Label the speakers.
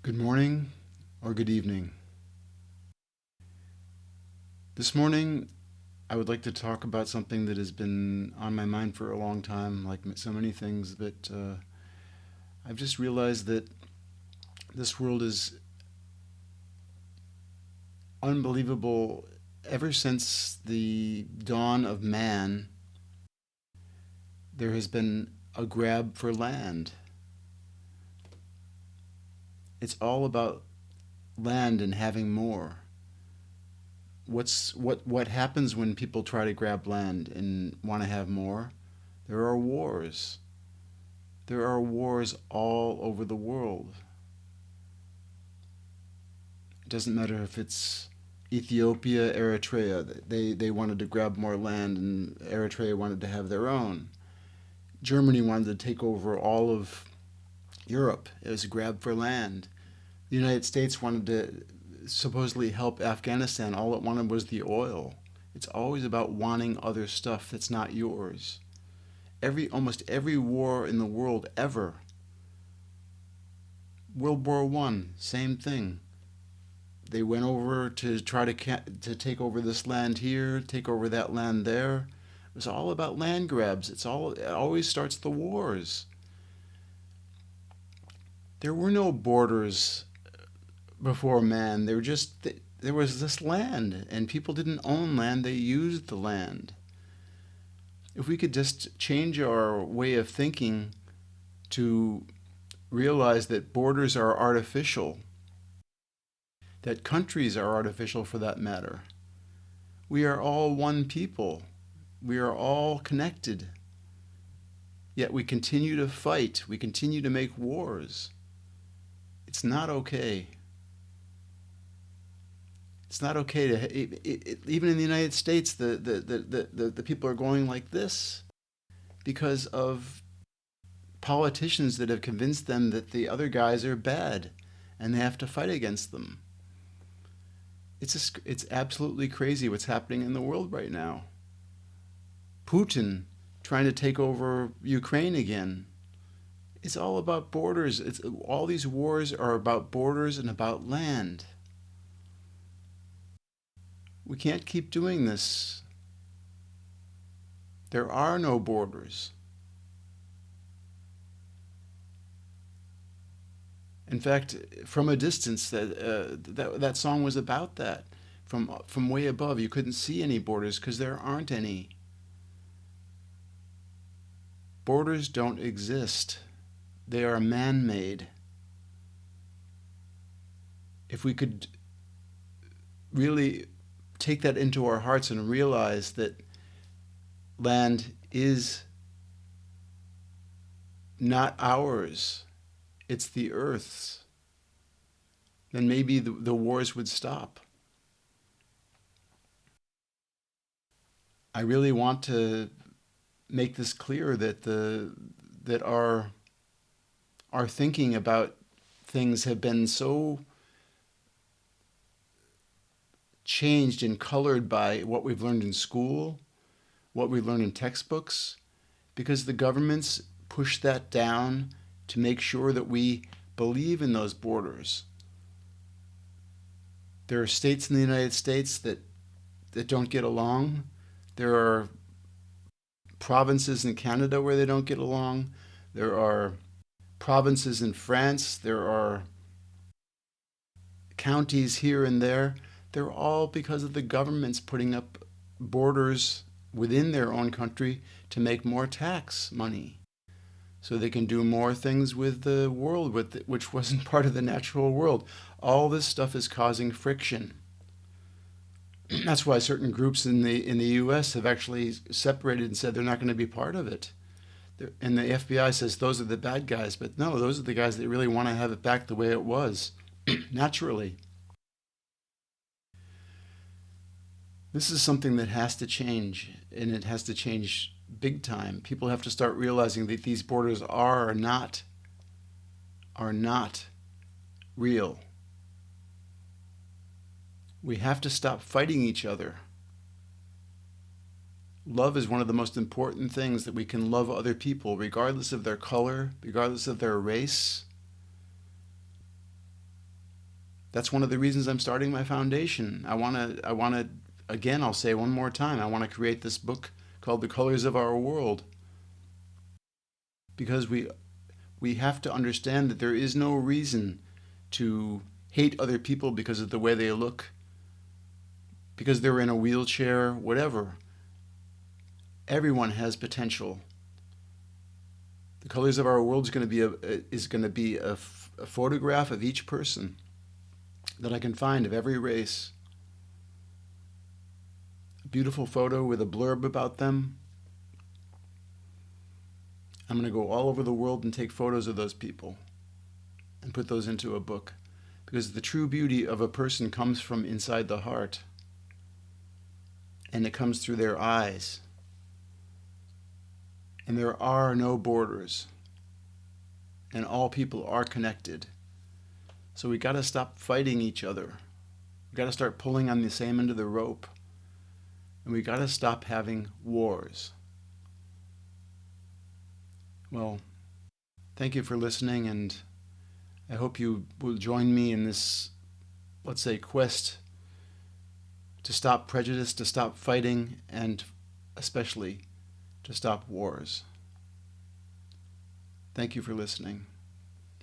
Speaker 1: Good morning or good evening. This morning, I would like to talk about something that has been on my mind for a long time, like so many things, but I've just realized that this world is unbelievable. Ever since the dawn of man, there has been a grab for land. It's all about land and having more. What happens when people try to grab land and want to have more? There are wars. There are wars all over the world. It doesn't matter if it's Ethiopia, Eritrea. They wanted to grab more land, and Eritrea wanted to have their own. Germany wanted to take over all of Europe. It was a grab for land. The United States wanted to supposedly help Afghanistan. All it wanted was the oil. It's always about wanting other stuff that's not yours. Almost every war in the world ever. World War One, same thing. They went over to try to take over this land here, take over that land there. It was all about land grabs. It always starts the wars. There were no borders before man. There was this land, and people didn't own land, they used the land. If we could just change our way of thinking to realize that borders are artificial, that countries are artificial for that matter. We are all one people. We are all connected. Yet we continue to fight. We continue to make wars. It's not okay. It's not okay even in the United States, the people are going like this because of politicians that have convinced them that the other guys are bad and they have to fight against them. It's absolutely crazy what's happening in the world right now. Putin trying to take over Ukraine again. It's all about borders. All these wars are about borders and about land. We can't keep doing this. There are no borders. In fact, from a distance, that song was about that. From way above, you couldn't see any borders because there aren't any. Borders don't exist. They are man-made. If we could really take that into our hearts and realize that land is not ours, it's the earth's, then maybe the wars would stop. I really want to make this clear that our thinking about things have been so changed and colored by what we've learned in school, what we learn in textbooks, because the governments push that down to make sure that we believe in those borders. There are states in the United States that don't get along. There are provinces in Canada where they don't get along. There are provinces in France. There are counties here and there. They're all because of the governments putting up borders within their own country to make more tax money so they can do more things with the world which wasn't part of the natural world. All this stuff is causing friction. That's why certain groups in the US have actually separated and said they're not going to be part of it. And the FBI says those are the bad guys, but no, those are the guys that really want to have it back the way it was, naturally. This is something that has to change, and it has to change big time. People have to start realizing that these borders are not real. We have to stop fighting each other. Love is one of the most important things, that we can love other people regardless of their color, regardless of their race. That's one of the reasons I'm starting my foundation. I want to again, I'll say one more time, I want to create this book called The Colors of Our World, because we have to understand that there is no reason to hate other people because of the way they look, because they're in a wheelchair, whatever. Everyone has potential. The Colors of Our World is going to be a photograph of each person that I can find of every race. A beautiful photo with a blurb about them. I'm going to go all over the world and take photos of those people and put those into a book, because the true beauty of a person comes from inside the heart, and it comes through their eyes. And there are no borders, and all people are connected. So we got to stop fighting each other. We got to start pulling on the same end of the rope, and we got to stop having wars. Well, thank you for listening, and I hope you will join me in this, let's say, quest to stop prejudice, to stop fighting, and especially to stop wars. Thank you for listening.